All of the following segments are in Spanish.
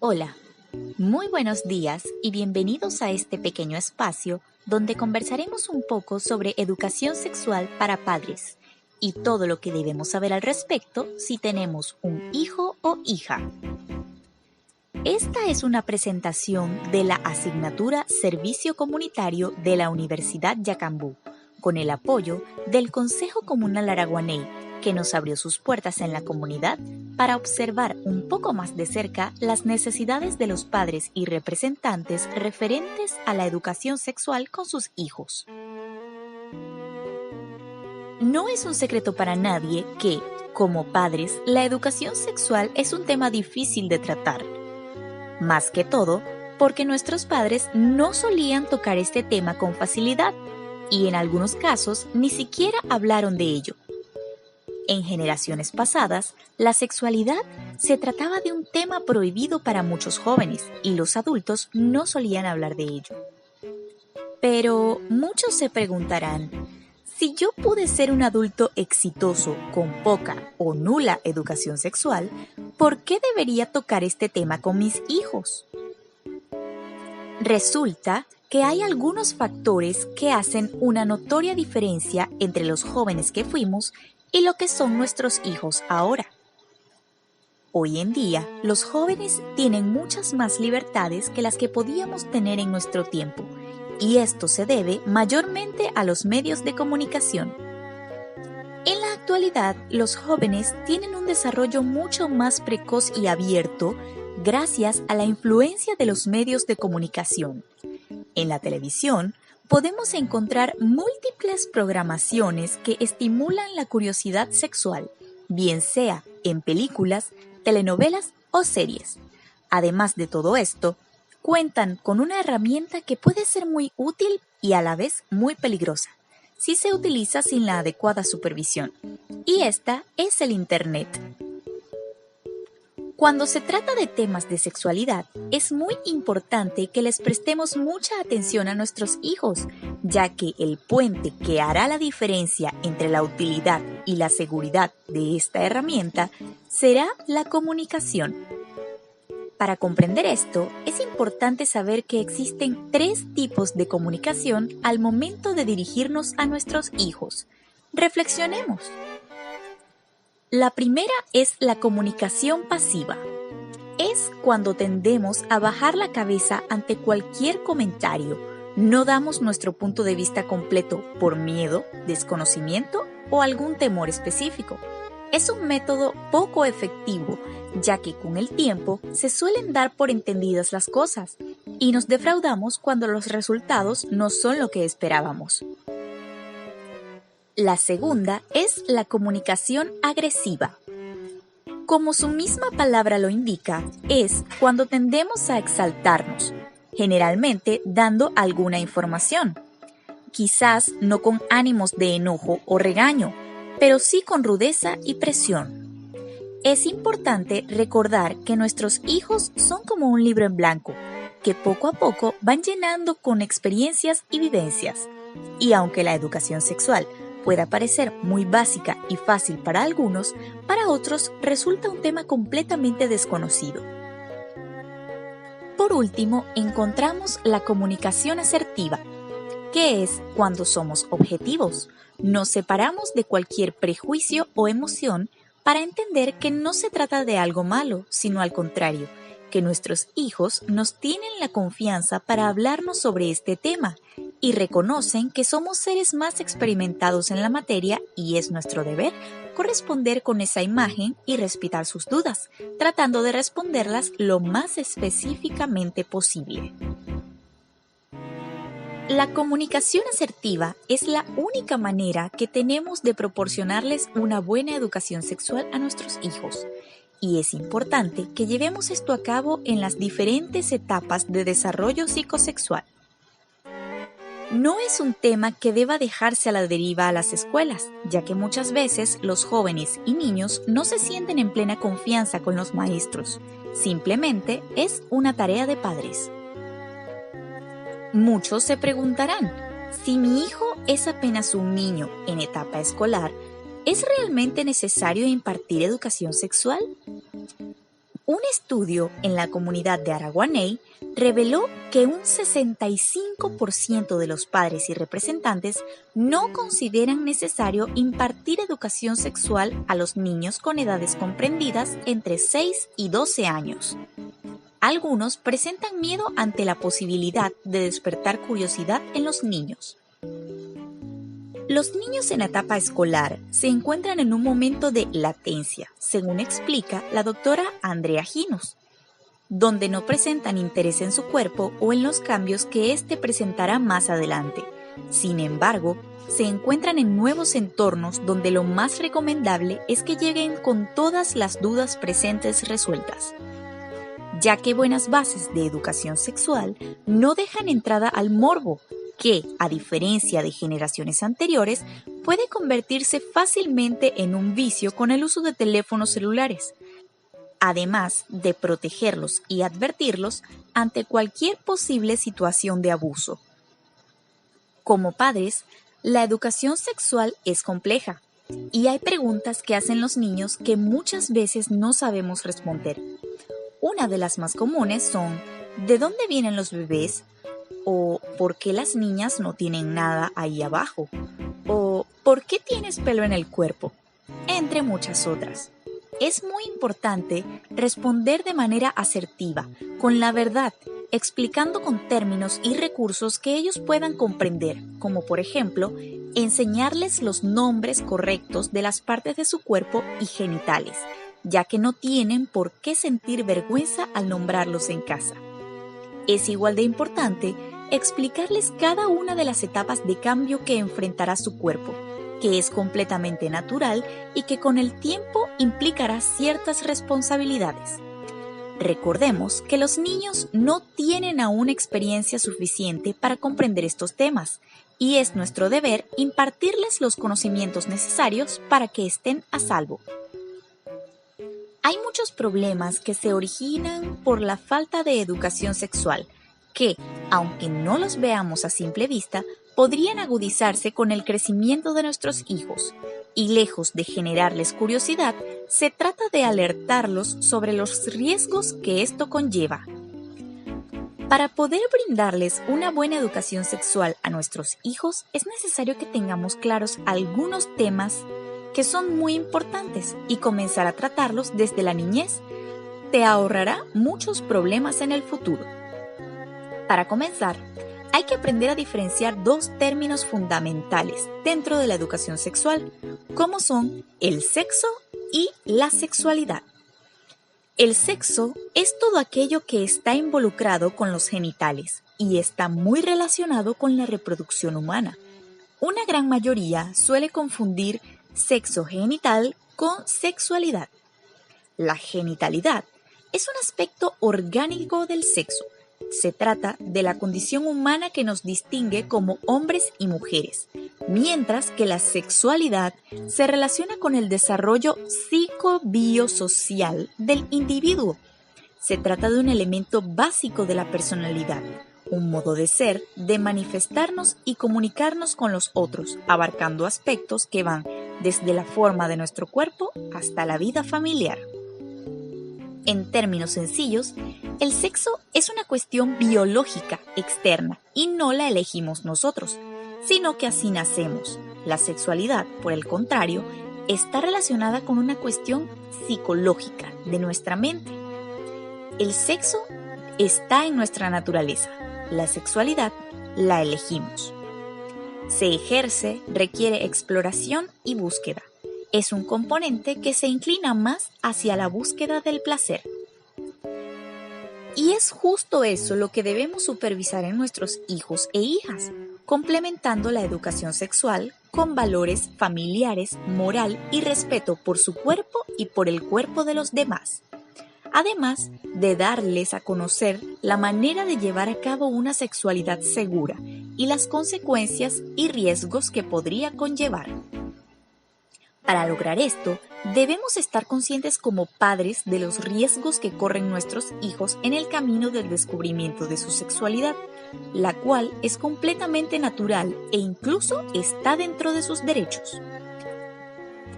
Hola, muy buenos días y bienvenidos a este pequeño espacio donde conversaremos un poco sobre educación sexual para padres y todo lo que debemos saber al respecto si tenemos un hijo o hija. Esta es una presentación de la asignatura Servicio Comunitario de la Universidad Yacambú, con el apoyo del Consejo Comunal Araguaney, que nos abrió sus puertas en la comunidad para observar un poco más de cerca las necesidades de los padres y representantes referentes a la educación sexual con sus hijos. No es un secreto para nadie que, como padres, la educación sexual es un tema difícil de tratar. Más que todo, porque nuestros padres no solían tocar este tema con facilidad y en algunos casos ni siquiera hablaron de ello. En generaciones pasadas, la sexualidad se trataba de un tema prohibido para muchos jóvenes y los adultos no solían hablar de ello. Pero muchos se preguntarán, si yo pude ser un adulto exitoso con poca o nula educación sexual, ¿por qué debería tocar este tema con mis hijos? Resulta que hay algunos factores que hacen una notoria diferencia entre los jóvenes que fuimos y lo que son nuestros hijos ahora. Hoy en día, los jóvenes tienen muchas más libertades que las que podíamos tener en nuestro tiempo, y esto se debe mayormente a los medios de comunicación. En la actualidad, los jóvenes tienen un desarrollo mucho más precoz y abierto gracias a la influencia de los medios de comunicación. En la televisión, podemos encontrar múltiples programaciones que estimulan la curiosidad sexual, bien sea en películas, telenovelas o series. Además de todo esto, cuentan con una herramienta que puede ser muy útil y a la vez muy peligrosa, si se utiliza sin la adecuada supervisión, y esta es el Internet. Cuando se trata de temas de sexualidad, es muy importante que les prestemos mucha atención a nuestros hijos, ya que el puente que hará la diferencia entre la utilidad y la seguridad de esta herramienta será la comunicación. Para comprender esto, es importante saber que existen 3 tipos de comunicación al momento de dirigirnos a nuestros hijos. Reflexionemos. La primera es la comunicación pasiva. Es cuando tendemos a bajar la cabeza ante cualquier comentario. No damos nuestro punto de vista completo por miedo, desconocimiento o algún temor específico. Es un método poco efectivo, ya que con el tiempo se suelen dar por entendidas las cosas y nos defraudamos cuando los resultados no son lo que esperábamos. La segunda es la comunicación agresiva. Como su misma palabra lo indica, es cuando tendemos a exaltarnos, generalmente dando alguna información. Quizás no con ánimos de enojo o regaño, pero sí con rudeza y presión. Es importante recordar que nuestros hijos son como un libro en blanco, que poco a poco van llenando con experiencias y vivencias. Y aunque la educación sexual pueda parecer muy básica y fácil para algunos, para otros resulta un tema completamente desconocido. Por último, encontramos la comunicación asertiva, que es cuando somos objetivos, nos separamos de cualquier prejuicio o emoción para entender que no se trata de algo malo, sino al contrario, que nuestros hijos nos tienen la confianza para hablarnos sobre este tema y reconocen que somos seres más experimentados en la materia y es nuestro deber corresponder con esa imagen y respetar sus dudas, tratando de responderlas lo más específicamente posible. La comunicación asertiva es la única manera que tenemos de proporcionarles una buena educación sexual a nuestros hijos. Y es importante que llevemos esto a cabo en las diferentes etapas de desarrollo psicosexual. No es un tema que deba dejarse a la deriva a las escuelas, ya que muchas veces los jóvenes y niños no se sienten en plena confianza con los maestros. Simplemente es una tarea de padres. Muchos se preguntarán, si mi hijo es apenas un niño en etapa escolar, ¿es realmente necesario impartir educación sexual? Un estudio en la comunidad de Araguaney reveló que un 65% de los padres y representantes no consideran necesario impartir educación sexual a los niños con edades comprendidas entre 6 y 12 años. Algunos presentan miedo ante la posibilidad de despertar curiosidad en los niños. Los niños en la etapa escolar se encuentran en un momento de latencia, según explica la doctora Andrea Ginos, donde no presentan interés en su cuerpo o en los cambios que éste presentará más adelante. Sin embargo, se encuentran en nuevos entornos donde lo más recomendable es que lleguen con todas las dudas presentes resueltas, ya que buenas bases de educación sexual no dejan entrada al morbo, que, a diferencia de generaciones anteriores, puede convertirse fácilmente en un vicio con el uso de teléfonos celulares, además de protegerlos y advertirlos ante cualquier posible situación de abuso. Como padres, la educación sexual es compleja y hay preguntas que hacen los niños que muchas veces no sabemos responder. Una de las más comunes son: ¿de dónde vienen los bebés? O ¿por qué las niñas no tienen nada ahí abajo? O ¿por qué tienes pelo en el cuerpo? Entre muchas otras. Es muy importante responder de manera asertiva, con la verdad, explicando con términos y recursos que ellos puedan comprender, como por ejemplo, enseñarles los nombres correctos de las partes de su cuerpo y genitales, ya que no tienen por qué sentir vergüenza al nombrarlos en casa. Es igual de importante explicarles cada una de las etapas de cambio que enfrentará su cuerpo, que es completamente natural y que con el tiempo implicará ciertas responsabilidades. Recordemos que los niños no tienen aún experiencia suficiente para comprender estos temas, y es nuestro deber impartirles los conocimientos necesarios para que estén a salvo. Hay muchos problemas que se originan por la falta de educación sexual, que, aunque no los veamos a simple vista, podrían agudizarse con el crecimiento de nuestros hijos, y lejos de generarles curiosidad, se trata de alertarlos sobre los riesgos que esto conlleva. Para poder brindarles una buena educación sexual a nuestros hijos, es necesario que tengamos claros algunos temas que son muy importantes y comenzar a tratarlos desde la niñez. Te ahorrará muchos problemas en el futuro. Para comenzar, hay que aprender a diferenciar dos términos fundamentales dentro de la educación sexual, como son el sexo y la sexualidad. El sexo es todo aquello que está involucrado con los genitales y está muy relacionado con la reproducción humana. Una gran mayoría suele confundir sexo genital con sexualidad. La genitalidad es un aspecto orgánico del sexo. Se trata de la condición humana que nos distingue como hombres y mujeres, mientras que la sexualidad se relaciona con el desarrollo psicobiosocial del individuo. Se trata de un elemento básico de la personalidad, un modo de ser, de manifestarnos y comunicarnos con los otros, abarcando aspectos que van desde la forma de nuestro cuerpo hasta la vida familiar. En términos sencillos, el sexo es una cuestión biológica externa y no la elegimos nosotros, sino que así nacemos. La sexualidad, por el contrario, está relacionada con una cuestión psicológica de nuestra mente. El sexo está en nuestra naturaleza, la sexualidad la elegimos. Se ejerce, requiere exploración y búsqueda. Es un componente que se inclina más hacia la búsqueda del placer. Y es justo eso lo que debemos supervisar en nuestros hijos e hijas, complementando la educación sexual con valores familiares, moral y respeto por su cuerpo y por el cuerpo de los demás. Además de darles a conocer la manera de llevar a cabo una sexualidad segura y las consecuencias y riesgos que podría conllevar. Para lograr esto, debemos estar conscientes como padres de los riesgos que corren nuestros hijos en el camino del descubrimiento de su sexualidad, la cual es completamente natural e incluso está dentro de sus derechos.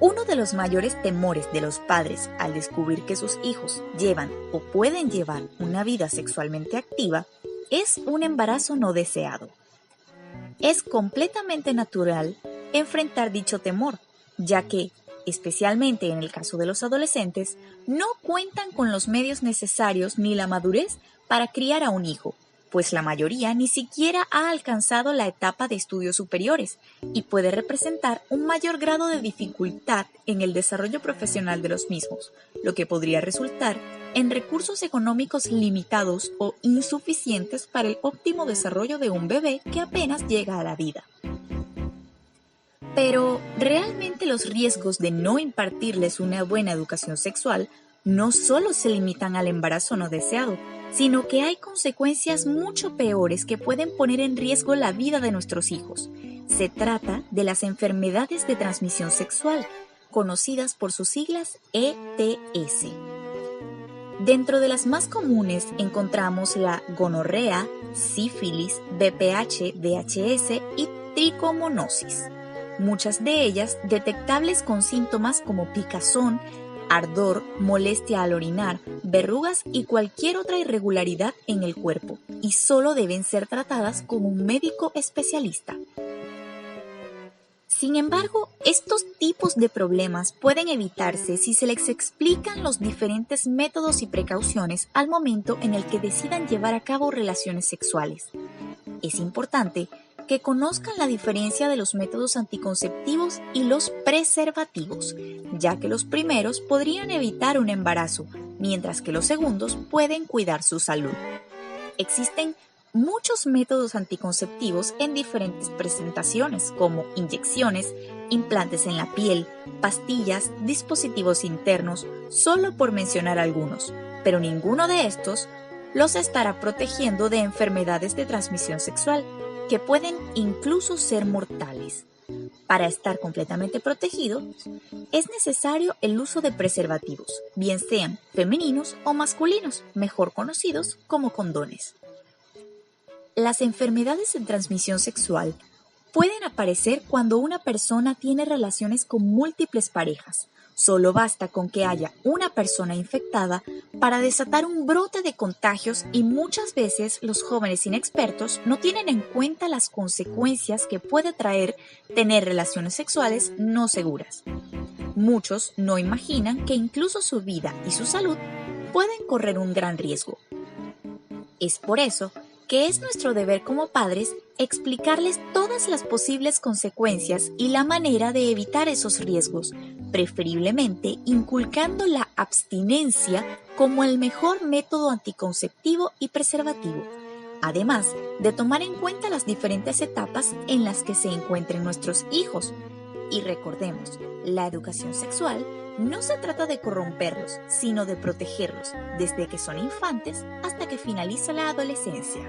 Uno de los mayores temores de los padres al descubrir que sus hijos llevan o pueden llevar una vida sexualmente activa es un embarazo no deseado. Es completamente natural enfrentar dicho temor, ya que, especialmente en el caso de los adolescentes, no cuentan con los medios necesarios ni la madurez para criar a un hijo, pues la mayoría ni siquiera ha alcanzado la etapa de estudios superiores y puede representar un mayor grado de dificultad en el desarrollo profesional de los mismos, lo que podría resultar en recursos económicos limitados o insuficientes para el óptimo desarrollo de un bebé que apenas llega a la vida. Pero, ¿realmente los riesgos de no impartirles una buena educación sexual no solo se limitan al embarazo no deseado, sino que hay consecuencias mucho peores que pueden poner en riesgo la vida de nuestros hijos? Se trata de las enfermedades de transmisión sexual, conocidas por sus siglas ETS. Dentro de las más comunes encontramos la gonorrea, sífilis, VPH, VHS y tricomonosis. Muchas de ellas detectables con síntomas como picazón, ardor, molestia al orinar, verrugas y cualquier otra irregularidad en el cuerpo, y solo deben ser tratadas con un médico especialista. Sin embargo, estos tipos de problemas pueden evitarse si se les explican los diferentes métodos y precauciones al momento en el que decidan llevar a cabo relaciones sexuales. Es importante que conozcan la diferencia de los métodos anticonceptivos y los preservativos, ya que los primeros podrían evitar un embarazo, mientras que los segundos pueden cuidar su salud. Existen muchos métodos anticonceptivos en diferentes presentaciones, como inyecciones, implantes en la piel, pastillas, dispositivos internos, solo por mencionar algunos, pero ninguno de estos los estará protegiendo de enfermedades de transmisión sexual, que pueden incluso ser mortales. Para estar completamente protegidos, es necesario el uso de preservativos, bien sean femeninos o masculinos, mejor conocidos como condones. Las enfermedades de transmisión sexual pueden aparecer cuando una persona tiene relaciones con múltiples parejas. Solo basta con que haya una persona infectada para desatar un brote de contagios, y muchas veces los jóvenes inexpertos no tienen en cuenta las consecuencias que puede traer tener relaciones sexuales no seguras. Muchos no imaginan que incluso su vida y su salud pueden correr un gran riesgo. Es por eso que es nuestro deber como padres explicarles todas las posibles consecuencias y la manera de evitar esos riesgos, preferiblemente inculcando la abstinencia como el mejor método anticonceptivo y preservativo, además de tomar en cuenta las diferentes etapas en las que se encuentren nuestros hijos. Y recordemos, la educación sexual no se trata de corromperlos, sino de protegerlos desde que son infantes hasta que finaliza la adolescencia.